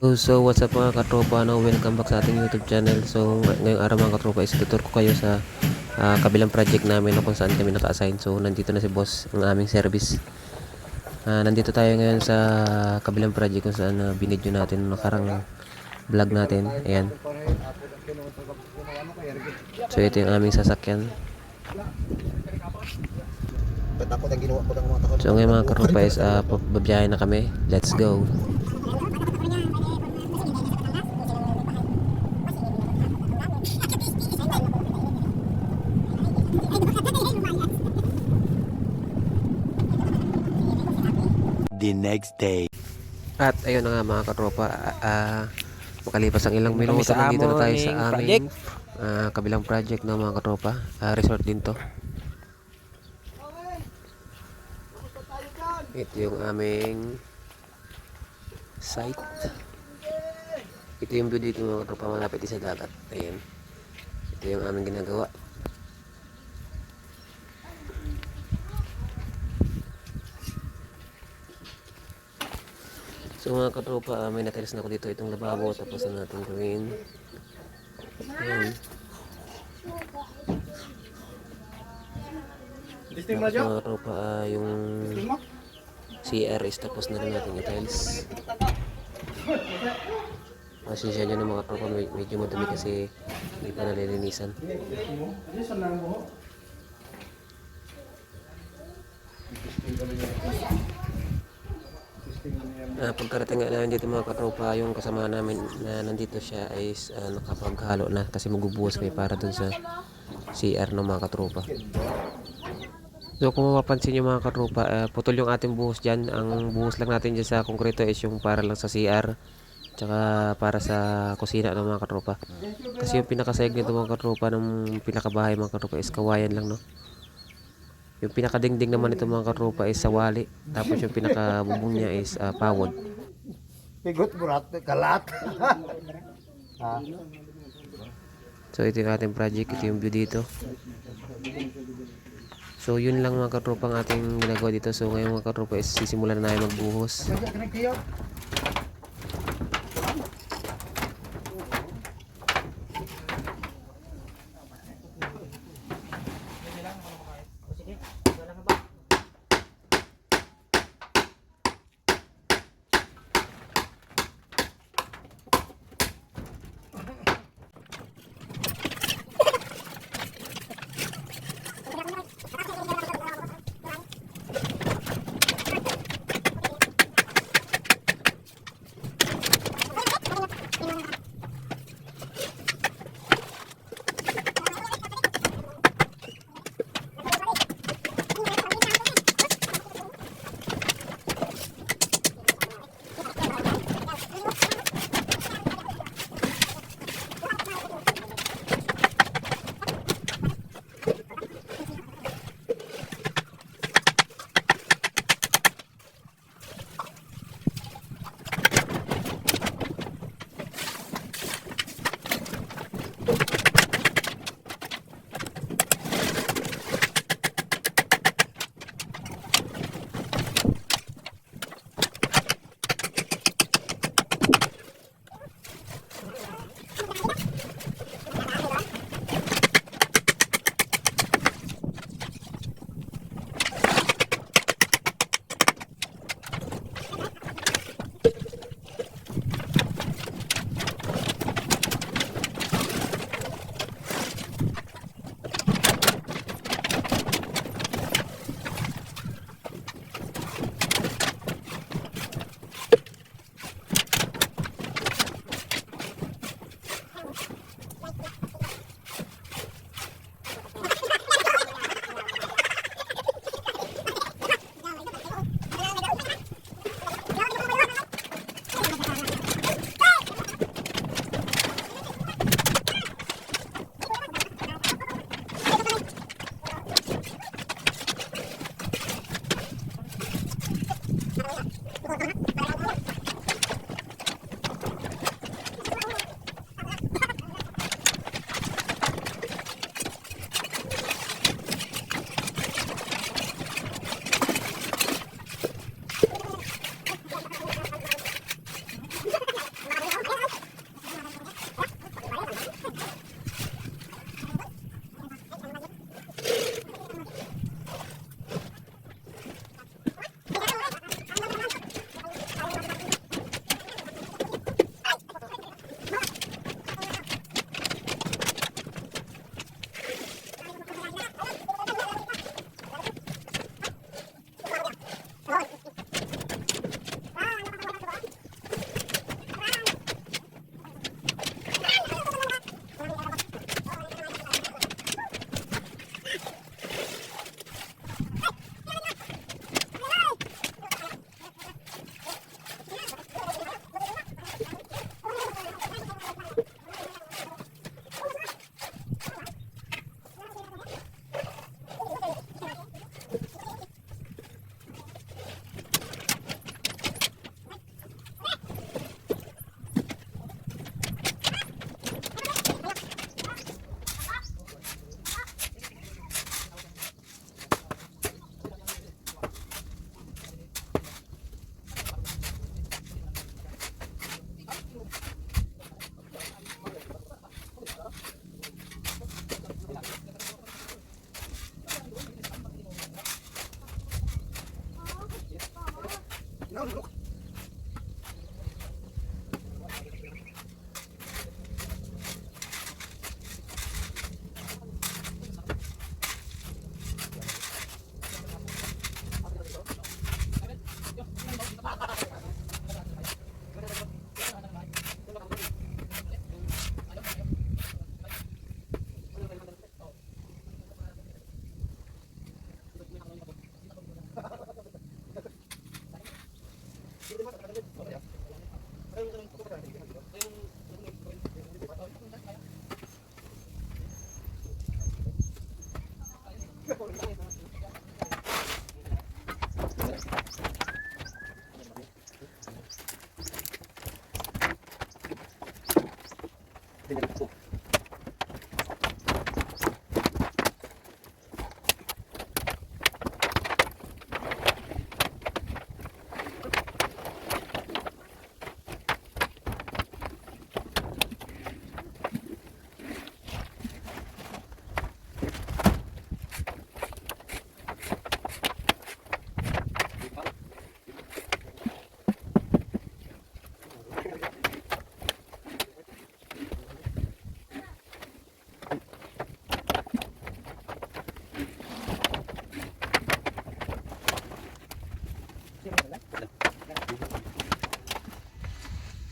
So what's up mga katropa, no? Welcome back sa ating YouTube channel. So ngayong araw mga katropa is tutur ko kayo sa kabilang project namin na kung saan kami naka-assign. So nandito na si boss ng aming service. Nandito tayo ngayon sa kabilang project kung saan binidyo natin nakarang vlog natin. Ayan. So ito yung aming sasakyan. So ngayon mga katropa is babiyahe na kami. Let's go. The next day. At ayun na nga mga katropa, makalipas ang ilang minuto sa nandito na tayo sa aming aming kabilang project ng mga katropa. Resort din to. Ito yung aming site. Ito yung view dito mga katropa, malapit sa dagat. Ayan. Ito yung aming ginagawa. So mga katropa, may natiles na ako dito itong lababo, tapos na natin gawin. Ayan. Tapos mga katropa, yung CR is tapos na rin natin i-tiles. Pasensya nyo na mga katropa, medyo madumi kasi hindi pa nalilinisan. Pagkarating nga namin dito mga katropa, yung kasama namin na nandito siya ay nakapaghalo na kasi magbubuhos may para dun sa CR ng mga katropa. So kung mapapansin nyo mga katropa, putol yung ating buhos dyan. Ang buhos lang natin dyan sa konkreto is yung para lang sa CR tsaka para sa kusina ng mga katropa. Kasi yung pinakasayag nito mga katropa ng pinakabahay mga katropa is kawayan lang, no? Yung pinakadingding naman ito mga katropa is sawali. Tapos yung pinakabubong niya is pawod. Pigot burat kalat. So ito yung ating project, ito yung view dito. So yun lang mga katropa ang ating ginagawa dito. So ngayon mga katropa is sisimulan na tayo magbuhos.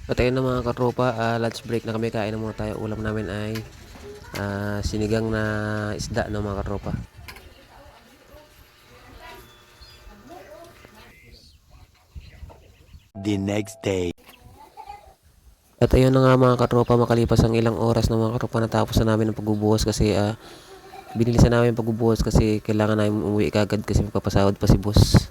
At ayun na mga katropa, lunch break na kami, kain na muna tayo. Ulam namin ay sinigang na isda ng mga katropa. The next day. At ayun na nga mga katropa, makalipas ang ilang oras na mga katropa, natapos na namin ang pagbubuhos kasi binilisan namin ang pagbubuhos kasi kailangan namin umuwi kagad kasi magpapasahod pa si boss.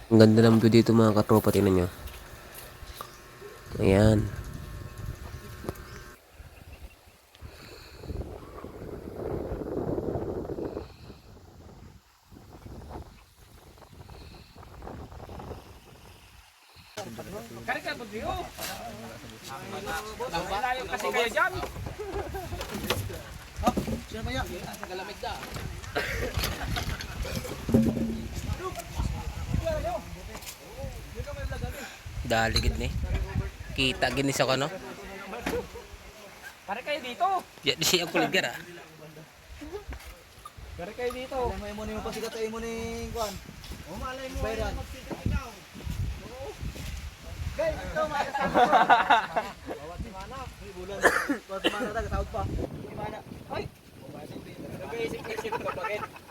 Ang ganda ng view dito mga katropa, tingnan nyo. Ayan. Kasi kayo dyan. Daligid ni. Kita gini sa kano. Pare kayo dito. Ya di siya kulit gara. Pare kayo dito. May mo ni pasikat ay mo ni kuan. O malay mo. Bayran. Guys, ito bawat semana, bulan. Bawat semana ta sahod pa. Gimana? Ay. Nag-iisip-isip ka bakit?